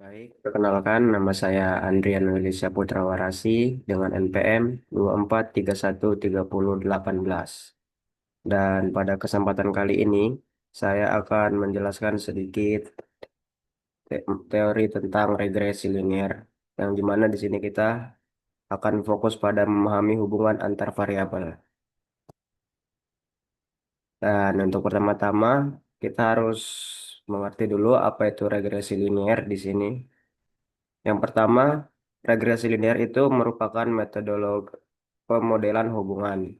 Baik, perkenalkan nama saya Andrian Wilisya Putra Warasi dengan NPM 24313018. Dan pada kesempatan kali ini saya akan menjelaskan sedikit teori tentang regresi linear yang dimana di sini kita akan fokus pada memahami hubungan antar variabel. Dan untuk pertama-tama kita harus mengerti dulu apa itu regresi linear di sini. Yang pertama, regresi linear itu merupakan metodologi pemodelan hubungan.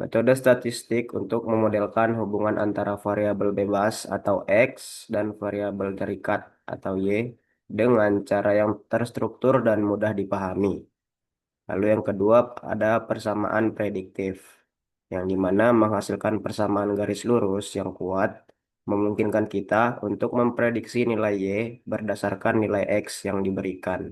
Metode statistik untuk memodelkan hubungan antara variabel bebas atau X dan variabel terikat atau Y dengan cara yang terstruktur dan mudah dipahami. Lalu yang kedua ada persamaan prediktif, yang dimana menghasilkan persamaan garis lurus yang kuat memungkinkan kita untuk memprediksi nilai Y berdasarkan nilai X yang diberikan.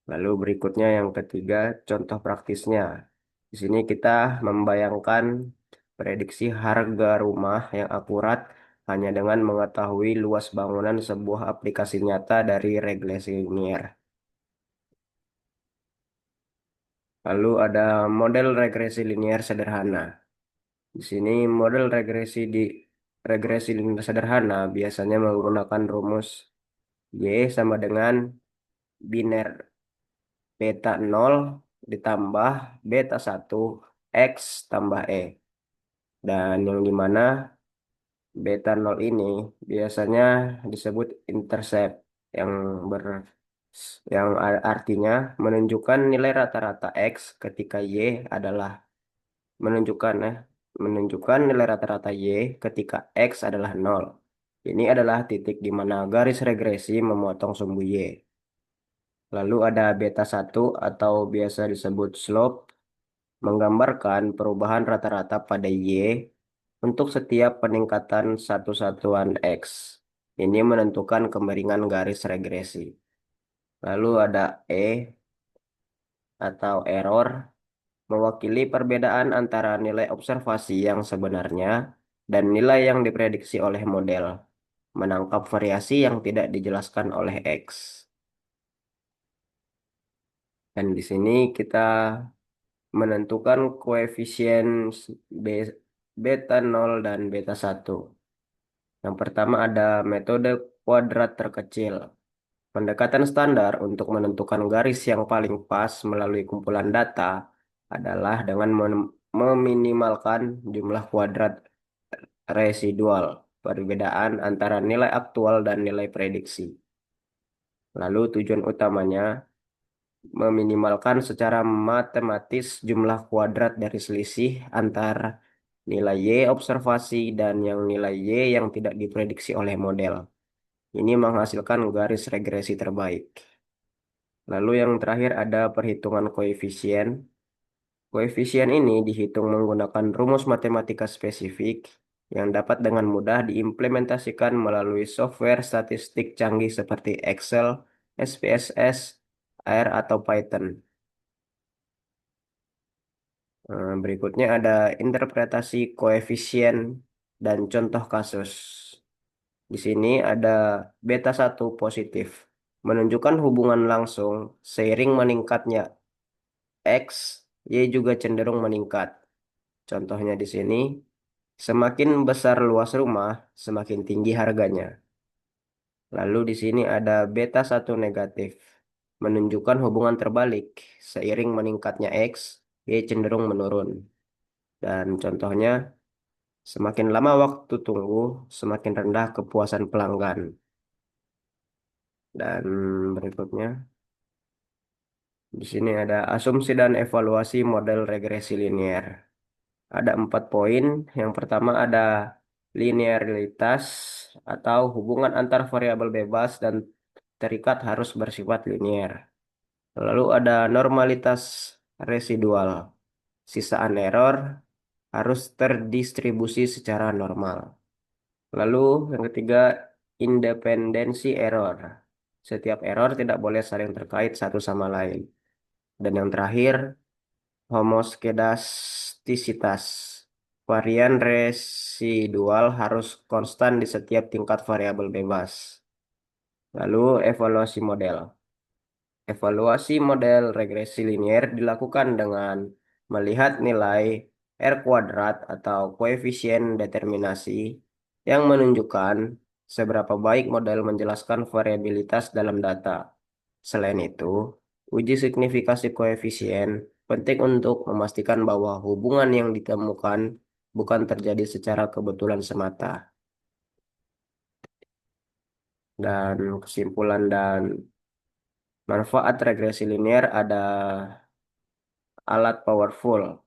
Lalu berikutnya yang ketiga, contoh praktisnya. Di sini kita membayangkan prediksi harga rumah yang akurat hanya dengan mengetahui luas bangunan sebuah aplikasi nyata dari regresi linear. Lalu ada model regresi linear sederhana. Di sini model regresi linear sederhana biasanya menggunakan rumus Y sama dengan biner beta 0 ditambah beta 1 X tambah E. Dan yang dimana beta 0 ini biasanya disebut intercept yang ber artinya menunjukkan nilai rata-rata X ketika Y adalah menunjukkan menunjukkan nilai rata-rata Y ketika X adalah 0. Ini adalah titik di mana garis regresi memotong sumbu Y. Lalu ada beta 1 atau biasa disebut slope menggambarkan perubahan rata-rata pada Y untuk setiap peningkatan satu satuan X. Ini menentukan kemiringan garis regresi. Lalu ada E atau error, mewakili perbedaan antara nilai observasi yang sebenarnya dan nilai yang diprediksi oleh model, menangkap variasi yang tidak dijelaskan oleh X. Dan di sini kita menentukan koefisien be- beta 0 dan beta 1. Yang pertama ada metode kuadrat terkecil. Pendekatan standar untuk menentukan garis yang paling pas melalui kumpulan data adalah dengan meminimalkan jumlah kuadrat residual, perbedaan antara nilai aktual dan nilai prediksi. Lalu tujuan utamanya meminimalkan secara matematis jumlah kuadrat dari selisih antara nilai Y observasi dan yang nilai Y yang tidak diprediksi oleh model. Ini menghasilkan garis regresi terbaik. Lalu yang terakhir ada perhitungan koefisien. Koefisien ini dihitung menggunakan rumus matematika spesifik yang dapat dengan mudah diimplementasikan melalui software statistik canggih seperti Excel, SPSS, R, atau Python. Berikutnya ada interpretasi koefisien dan contoh kasus. Di sini ada beta 1 positif, menunjukkan hubungan langsung seiring meningkatnya X, Y juga cenderung meningkat. Contohnya di sini, semakin besar luas rumah, semakin tinggi harganya. Lalu di sini ada beta 1 negatif, menunjukkan hubungan terbalik. Seiring meningkatnya X, Y cenderung menurun. Dan contohnya, semakin lama waktu tunggu, semakin rendah kepuasan pelanggan. Dan berikutnya, di sini ada asumsi dan evaluasi model regresi linear. Ada 4 poin. Yang pertama ada linearitas atau hubungan antar variabel bebas dan terikat harus bersifat linear. Lalu ada normalitas residual. Sisaan error harus terdistribusi secara normal. Lalu yang ketiga, independensi error. Setiap error tidak boleh saling terkait satu sama lain. Dan yang terakhir, homoskedastisitas. Varian residual harus konstan di setiap tingkat variabel bebas. Lalu evaluasi model. Evaluasi model regresi linier dilakukan dengan melihat nilai R kuadrat atau koefisien determinasi yang menunjukkan seberapa baik model menjelaskan variabilitas dalam data. Selain itu, uji signifikasi koefisien penting untuk memastikan bahwa hubungan yang ditemukan bukan terjadi secara kebetulan semata. Dan kesimpulan dan manfaat regresi linier ada alat powerful.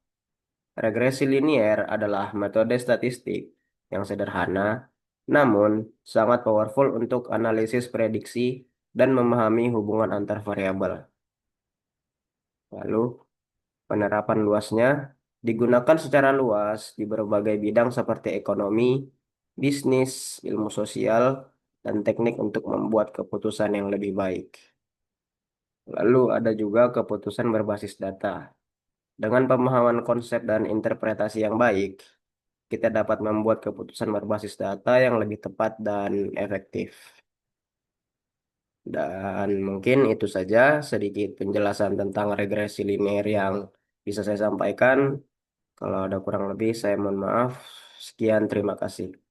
Regresi linier adalah metode statistik yang sederhana, namun sangat powerful untuk analisis prediksi dan memahami hubungan antar variabel. Lalu, penerapan luasnya digunakan secara luas di berbagai bidang seperti ekonomi, bisnis, ilmu sosial, dan teknik untuk membuat keputusan yang lebih baik. Lalu ada juga keputusan berbasis data. Dengan pemahaman konsep dan interpretasi yang baik, kita dapat membuat keputusan berbasis data yang lebih tepat dan efektif. Dan mungkin itu saja sedikit penjelasan tentang regresi linear yang bisa saya sampaikan. Kalau ada kurang lebih, saya mohon maaf. Sekian, terima kasih.